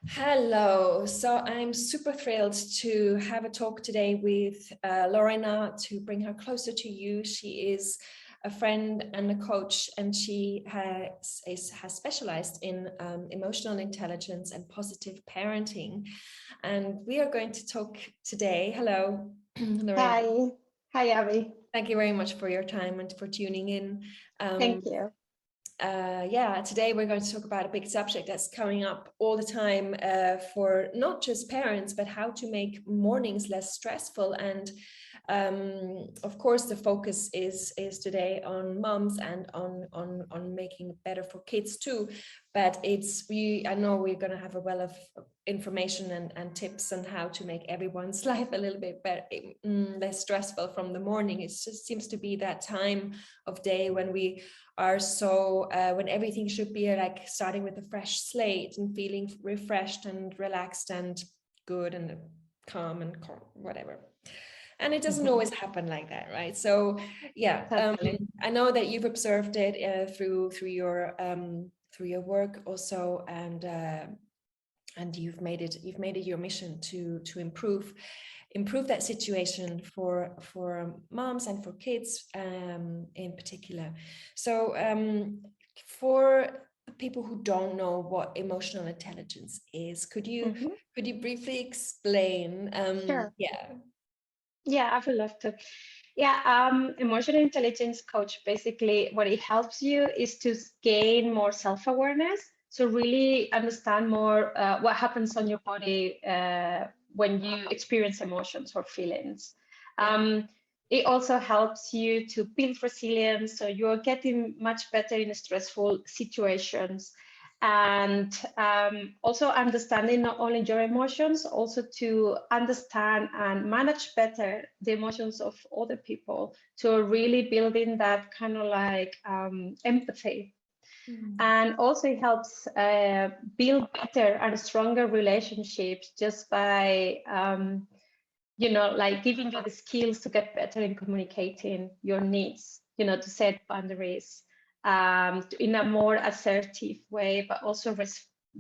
Hello. So I'm super thrilled to have a talk today with Lorena to bring her closer to you. She is a friend and a coach, and she has specialized in emotional intelligence and positive parenting. And we are going to talk today. Hello, Lorena. Hi. Hi, Abby. Thank you very much for your time and for tuning in. Um, Thank you. Today we're going to talk about a big subject that's coming up all the time for not just parents, but how to make mornings less stressful. And of course, the focus is today on moms and on making it better for kids too. But I know we're going to have a well of information and tips on how to make everyone's life a little bit better, less stressful from the morning. It just seems to be that time of day when we are when everything should be like starting with a fresh slate and feeling refreshed and relaxed and good and calm and whatever. And it doesn't always happen like that, right? So yeah, Totally. I know that you've observed it through your work also, and you've made it your mission to improve that situation for moms and for kids in particular. So for people who don't know what emotional intelligence is, could you briefly explain? Sure. Yeah. Yeah, I would love to. Yeah, emotional intelligence coach, basically what it helps you is to gain more self-awareness. So really understand more what happens on your body when you experience emotions or feelings. Yeah. It also helps you to build resilience. So you're getting much better in stressful situations. And also understanding not only your emotions, also to understand and manage better the emotions of other people. So really building that kind of like empathy. And also it helps build better and stronger relationships just by like giving you the skills to get better in communicating your needs, to set boundaries in a more assertive way, but also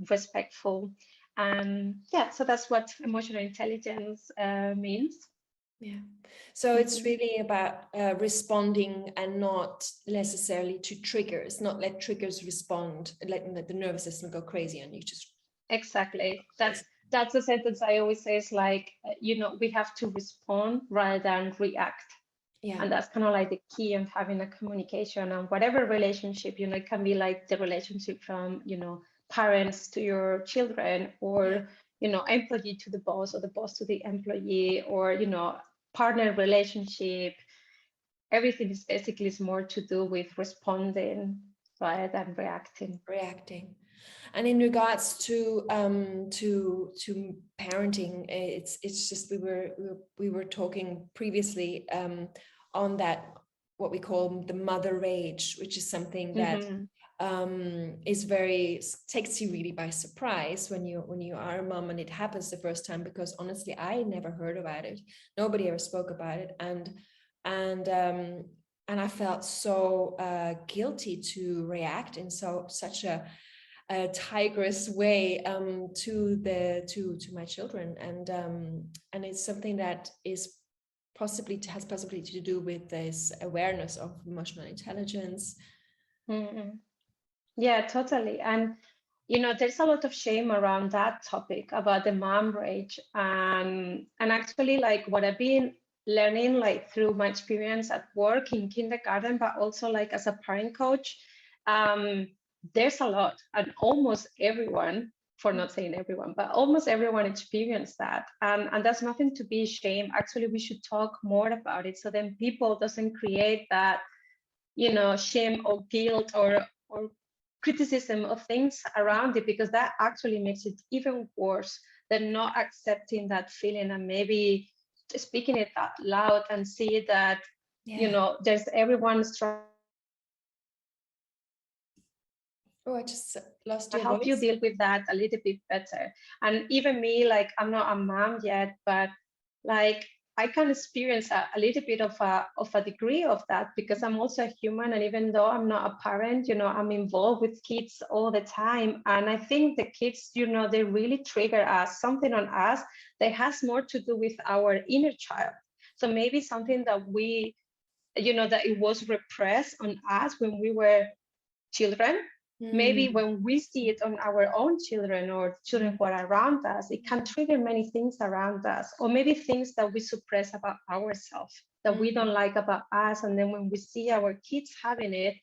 respectful. Yeah, so that's what emotional intelligence means. Yeah. So it's really about responding and not necessarily to triggers, not let triggers respond, letting the nervous system go crazy on you. Just Exactly. That's the sentence I always say is like, we have to respond rather than react. yeah. And that's kind of like the key of having a communication and whatever relationship, it can be like the relationship from, parents to your children, or, employee to the boss, or the boss to the employee, or, partner relationship. Everything is basically is more to do with responding rather than Reacting. And in regards to parenting, it's just we were talking previously on that, what we call the mother rage, which is something that is takes you really by surprise when you are a mom and it happens the first time, because honestly I never heard about it. Nobody ever spoke about it, and I felt so guilty to react in such a tigress way to my children, and it's something that has possibly to do with this awareness of emotional intelligence. Yeah, totally. And there's a lot of shame around that topic about the mom rage. And actually, like what I've been learning, like through my experience at work in kindergarten, but also like as a parent coach, there's a lot, and almost everyone, for not saying everyone, but almost everyone experienced that. And that's nothing to be ashamed. Actually, we should talk more about it so then people doesn't create that, shame or guilt or criticism of things around it, because that actually makes it even worse than not accepting that feeling and maybe speaking it out loud and see that there's everyone struggling. Oh, I just lost To your help you voice. deal with that a little bit better. And even me, like I'm not a mom yet, but like I can experience a little bit of a degree of that, because I'm also a human, and even though I'm not a parent, I'm involved with kids all the time, and I think the kids, they really trigger us, something on us that has more to do with our inner child. So maybe something that we, that it was repressed on us when we were children. Maybe when we see it on our own children or children who are around us, it can trigger many things around us, or maybe things that we suppress about ourselves, that we don't like about us. And then when we see our kids having it,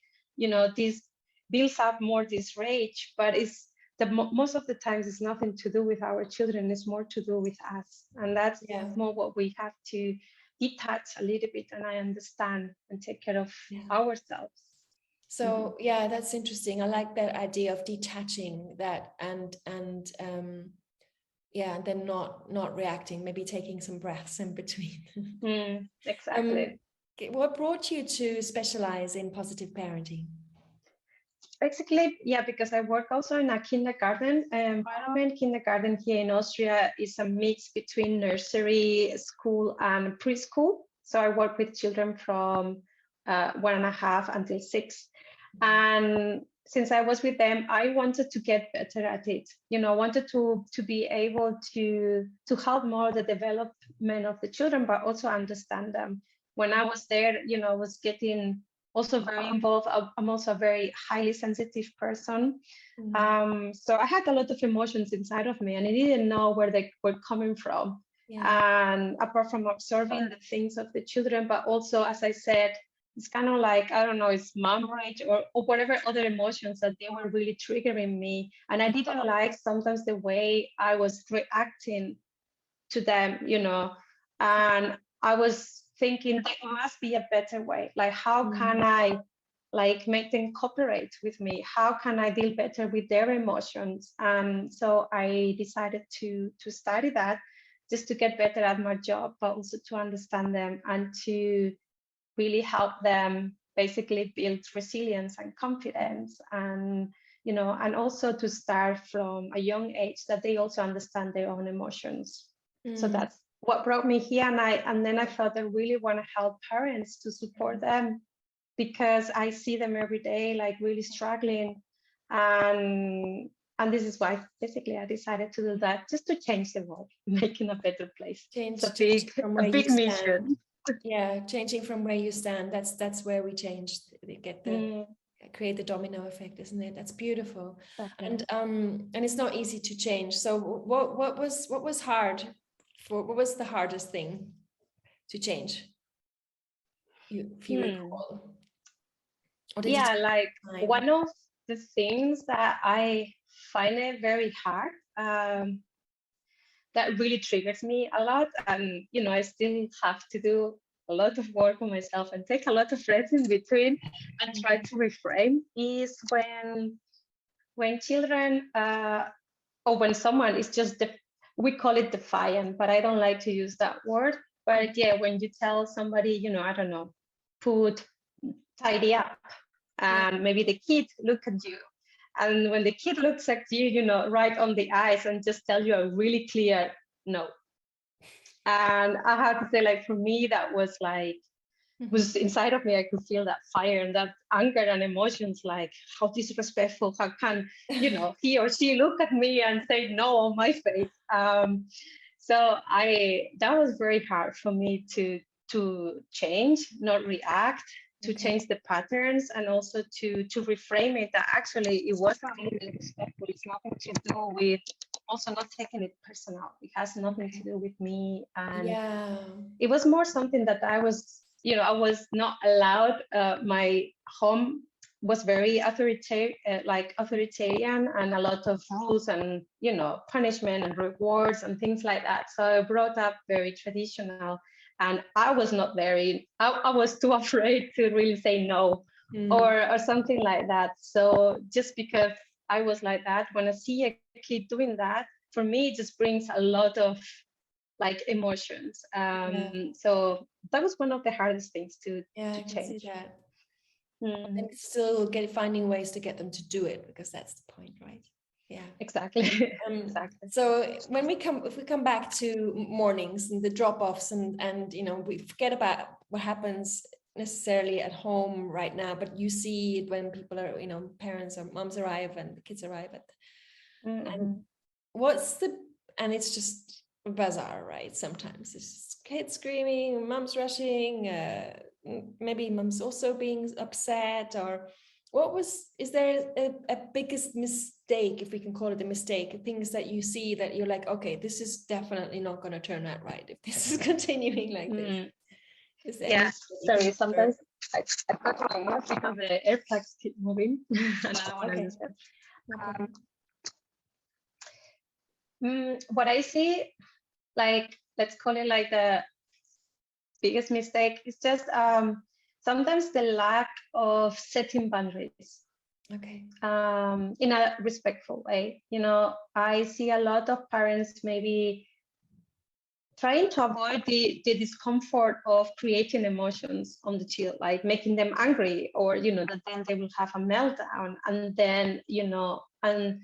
this builds up more this rage, but it's most of the times it's nothing to do with our children, it's more to do with us. And that's more what we have to detach a little bit, and I understand and take care of ourselves. So yeah, that's interesting. I like that idea of detaching that and then not reacting, maybe taking some breaths in between. Exactly. What brought you to specialize in positive parenting? Basically, because I work also in a kindergarten environment. Kindergarten here in Austria is a mix between nursery, school, and preschool. So I work with children from 1.5 until 6. And since I was with them, I wanted to get better at it. Wanted to be able to help more the development of the children, but also understand them. When I was there, I was getting also very involved. I'm also a very highly sensitive person. So I had a lot of emotions inside of me, and I didn't know where they were coming from. And apart from observing the things of the children, but also, as I said, it's kind of like, I don't know, it's mom rage or whatever other emotions that they were really triggering me. And I didn't like sometimes the way I was reacting to them, and I was thinking there must be a better way. Like, how can I make them cooperate with me? How can I deal better with their emotions? And so I decided to study that, just to get better at my job, but also to understand them and to really help them basically build resilience and confidence, and and also to start from a young age, that they also understand their own emotions. So that's what brought me here. And then I felt I really want to help parents, to support them, because I see them every day really struggling, and this is why basically I decided to do that, just to change the world, making a better place. It's a big mission. Yeah, changing from where you stand. That's where we change. Get the create the domino effect, isn't it? That's beautiful. Exactly. And it's not easy to change. So what was hard what was the hardest thing to change? If you recall. One of the things that I find it very hard, that really triggers me a lot, and I still have to do a lot of work on myself and take a lot of breaths in between and try to reframe, is when children or when someone is just we call it defiant, but I don't like to use that word. But when you tell somebody, I don't know, tidy up, and maybe the kid look at you, and when the kid looks at you, right on the eyes, and just tell you a really clear no. And I have to say, for me, that was was inside of me. I could feel that fire and that anger and emotions, how disrespectful, how can, he or she look at me and say no on my face. So that was very hard for me to change, not react, to change the patterns, and also to reframe it, that actually it wasn't really disrespectful. It's nothing to do with, also not taking it personal. It has nothing to do with me. And it was more something that I was not allowed. My home was very authoritarian, and a lot of rules and, punishment and rewards and things like that. So I brought up very traditional, and I was not I was too afraid to really say no, or something like that. So just because I was like that, when I see a kid doing that, for me, it just brings a lot of emotions. So that was one of the hardest things to change. Can see that. And still finding ways to get them to do it, because that's the point, right? Yeah. Exactly. Exactly. So if we come back to mornings and the drop-offs and you know, we forget about what happens necessarily at home right now, but you see it when people are, you know, parents or moms arrive and the kids arrive and and it's just a bazaar, right? Sometimes it's just kids screaming, mom's rushing, maybe mom's also being upset, or is there a biggest mistake, if we can call it a mistake, things that you see that you're like, okay, this is definitely not going to turn out right if this is continuing like this? Is there Yes, sorry, sometimes I put my mouth because the airplugs keep moving and I want to use them. What I see, like, let's call it like the biggest mistake, is just sometimes the lack of setting boundaries. Okay. In a respectful way. You know, I see a lot of parents maybe trying to avoid the discomfort of creating emotions on the child, like making them angry, or, you know, that then they will have a meltdown. And then, you know, and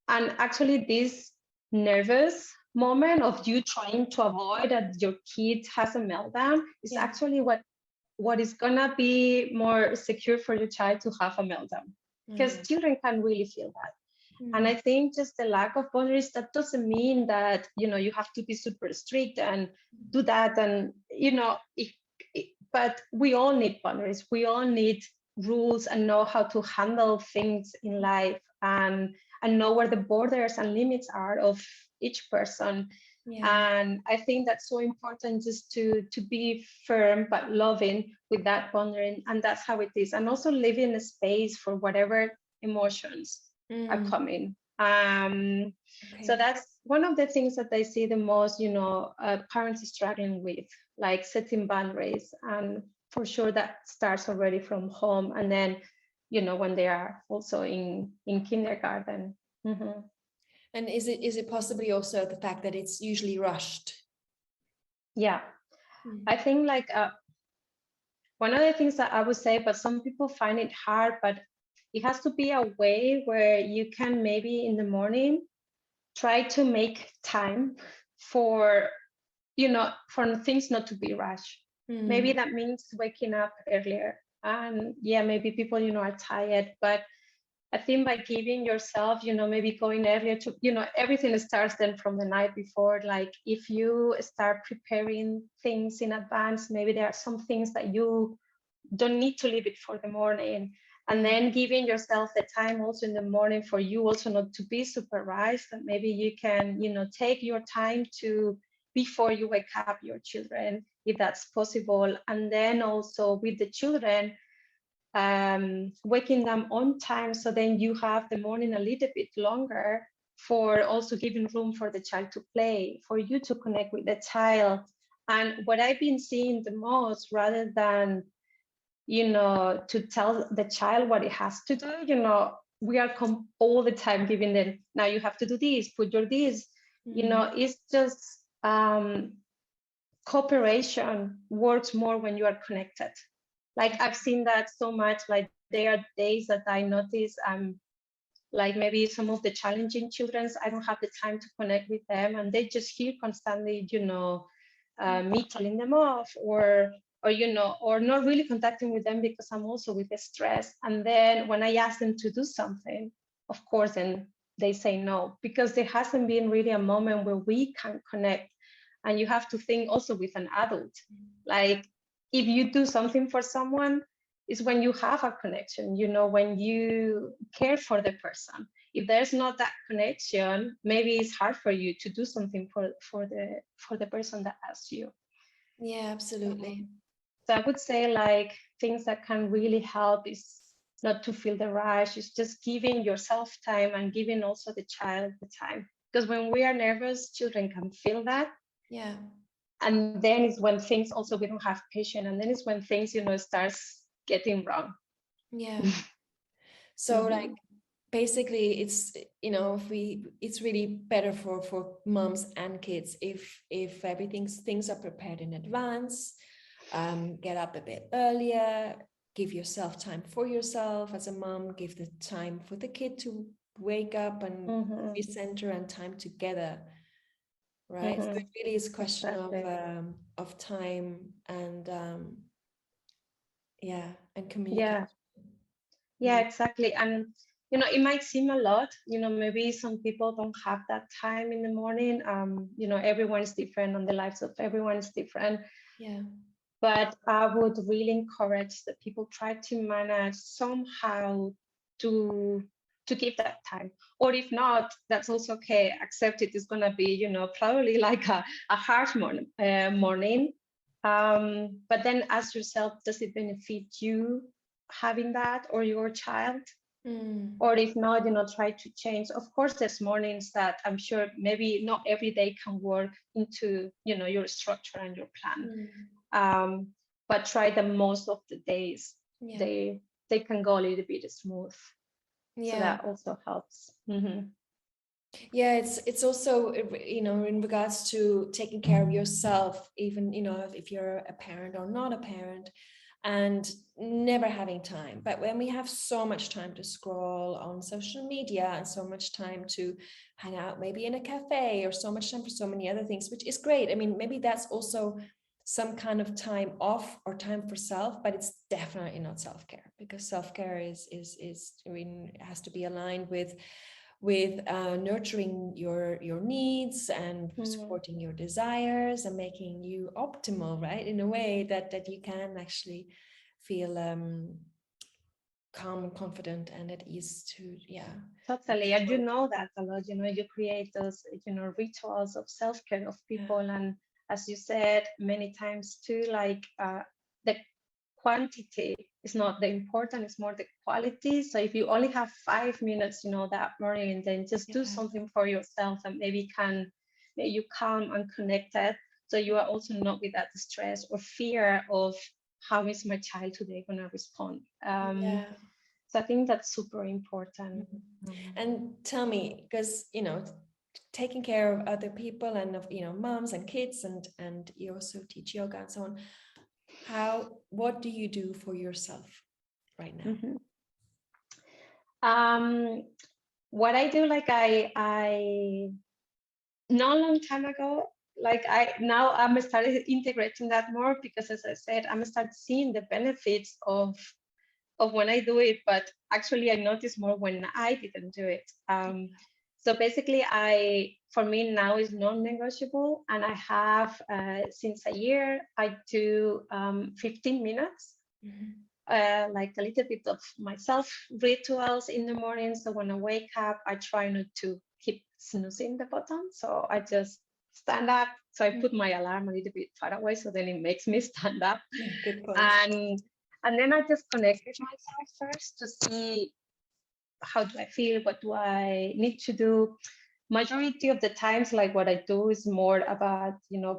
actually this nervous moment of you trying to avoid that your kid has a meltdown is actually what is gonna be more secure for your child to have a meltdown, because children can really feel that. And I think just the lack of boundaries, that doesn't mean that, you know, you have to be super strict and do that. And, you know, but we all need boundaries. We all need rules and know how to handle things in life, and know where the borders and limits are of each person. And I think that's so important, just to be firm but loving with that boundary. And that's how it is. And also leaving a space for whatever emotions are coming. So that's one of the things that I see the most, you know, parents struggling with, like setting boundaries. And for sure that starts already from home, and then, you know, when they are also in kindergarten. And is it possibly also the fact that it's usually rushed? Yeah, I think like one of the things that I would say, but some people find it hard, but it has to be a way where you can maybe in the morning try to make time for, you know, for things not to be rushed. Maybe that means waking up earlier. And yeah, maybe people, you know, are tired, but I think by giving yourself, you know, maybe going earlier to, you know, everything starts then from the night before. Like if you start preparing things in advance, maybe there are some things that you don't need to leave it for the morning. And then giving yourself the time also in the morning for you also not to be supervised. And maybe you can, you know, take your time to, before you wake up your children, if that's possible. And then also with the children, waking them on time, so then you have the morning a little bit longer for also giving room for the child to play, for you to connect with the child. And what I've been seeing the most, rather than, you know, to tell the child what it has to do, you know, we are all the time giving them, now you have to do this, put your this, you know, it's just cooperation works more when you are connected. Like I've seen that so much. Like there are days that I notice like maybe some of the challenging children's, I don't have the time to connect with them, and they just hear constantly, you know, me telling them off, or you know, or not really contacting with them because I'm also with the stress. And then when I ask them to do something, of course, then they say no, because there hasn't been really a moment where we can connect. And you have to think also with an adult, like if you do something for someone, is when you have a connection, you know, when you care for the person. If there's not that connection, maybe it's hard for you to do something for the person that asks you. Yeah, absolutely. So I would say like things that can really help is not to feel the rush, is just giving yourself time and giving also the child the time. Because when we are nervous, children can feel that. Yeah. And then it's when things also, we don't have patience. And then it's when things, you know, starts getting wrong. Yeah. So like basically it's, you know, it's really better for moms and kids if things are prepared in advance, get up a bit earlier, give yourself time for yourself as a mom, give the time for the kid to wake up and Mm-hmm. recenter and time together, right? So it really is a question Exactly. of time and yeah, and communication. Yeah, exactly. And it might seem a lot, maybe some people don't have that time in the morning. Everyone is different and the lives of everyone is different. Yeah. But I would really encourage that people try to manage somehow to give that time. Or if not, that's also okay. Accept it is gonna be, probably like a harsh morning. But then ask yourself, does it benefit you having that or your child? Or if not, try to change. Of course, there's mornings that I'm sure maybe not every day can work into, your structure and your plan. But try the most of the days. Yeah. They can go a little bit smooth. Yeah. So that also helps. Yeah, it's also, in regards to taking care of yourself, even, if you're a parent or not a parent, and never having time. But when we have so much time to scroll on social media and so much time to hang out maybe in a cafe, or so much time for so many other things, which is great. I mean, maybe that's also some kind of time off or time for self, but it's definitely not self-care, because self-care is I mean, it has to be aligned with nurturing your needs and supporting your desires and making you optimal, right, in a way that you can actually feel calm and confident and at ease to Totally. And that a lot, you create those, rituals of self-care of people. And as you said many times too, like the quantity is not the important, it's more the quality. So if you only have 5 minutes, that morning, then just do something for yourself and maybe can make you calm and connected. So you are also not with that stress or fear of how is my child today going to respond. So I think that's super important. And tell me, because taking care of other people and of moms and kids, and you also teach yoga and so on, what do you do for yourself right now? What I do, like I not a long time ago, like I'm started integrating that more, because as I said, I'm started seeing the benefits of when I do it, but actually I notice more when I didn't do it. So basically, for me now is non-negotiable, and I have since a year I do 15 minutes. Like a little bit of myself rituals in the morning. So when I wake up, I try not to keep snoozing the button. So I just stand up. So I put my alarm a little bit far away, so then it makes me stand up. Good point. And then I just connect with myself first to see how do I feel, what do I need to do. Majority of the times, like what I do is more about,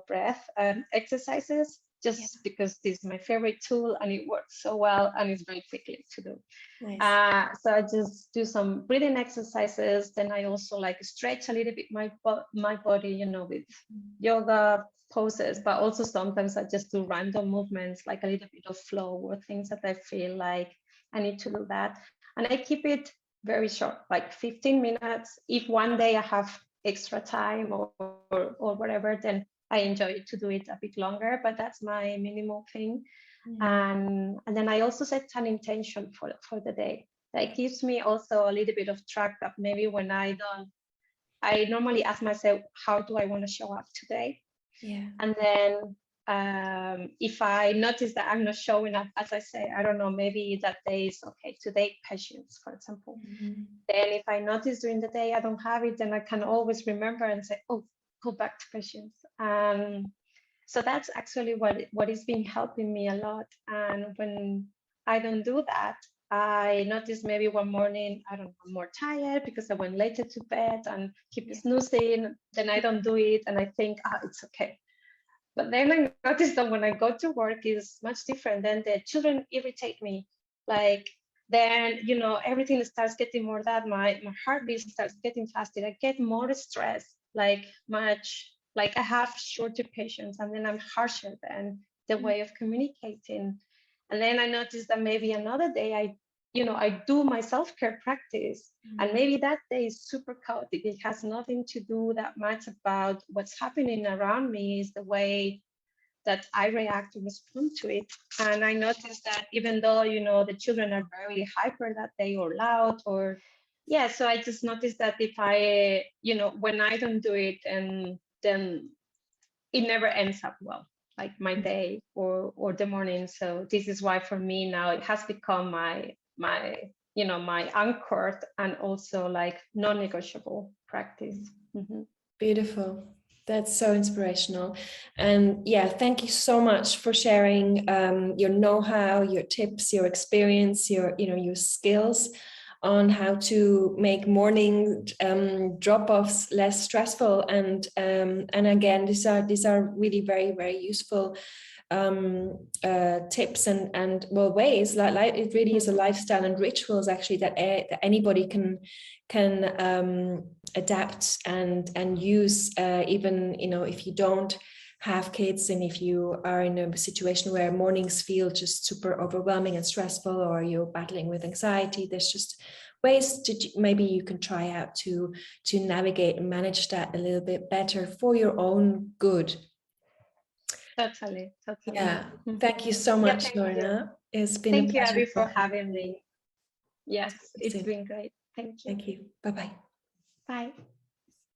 breath exercises, just because this is my favorite tool and it works so well and it's very quickly to do. Nice. So I just do some breathing exercises. Then I also like stretch a little bit my body, with yoga poses, but also sometimes I just do random movements, like a little bit of flow or things that I feel like I need to do that. And I keep it very short, like 15 minutes. If one day I have extra time or whatever, then I enjoy to do it a bit longer, but that's my minimal thing. And then I also set an intention for the day. That gives me also a little bit of track that maybe when I normally ask myself, how do I want to show up today? Yeah. And then if I notice that I'm not showing up, as I say, I don't know, maybe that day is okay, today patience, for example. Then if I notice during the day I don't have it, then I can always remember and say, oh, go back to patience. So that's actually what is been helping me a lot. And when I don't do that, I notice maybe one morning, I don't know, I'm more tired because I went later to bed and keep snoozing. Then I don't do it and I think, it's okay. But then I noticed that when I go to work, it's much different. Then the children irritate me. Like, then, everything starts getting more that my heartbeat starts getting faster. I get more stressed, like I have shorter patience, and then I'm harsher than the way of communicating. And then I noticed that maybe another day I I do my self-care practice, and maybe that day is super chaotic. It has nothing to do that much about what's happening around me, is the way that I react and respond to it. And I noticed that even though, the children are very hyper that day or loud or, yeah, so I just noticed that if I, when I don't do it, and then it never ends up well, like my day or the morning. So this is why for me now it has become my my anchored and also like non-negotiable practice. Beautiful. That's so inspirational. And yeah, thank you so much for sharing your know-how, your tips, your experience, your skills on how to make morning drop-offs less stressful. And again, these are really very, very useful tips and well, ways like it really is a lifestyle and rituals actually that anybody can adapt and use, even if you don't have kids, and if you are in a situation where mornings feel just super overwhelming and stressful, or you're battling with anxiety, there's just ways to maybe you can try out to navigate and manage that a little bit better for your own good. Totally. Yeah, thank you so much, Lorna. It's been a Thank you, pleasure. Abby, for having me. Yes, it's Soon. been great. Thank you. Thank you. Bye-bye. Bye.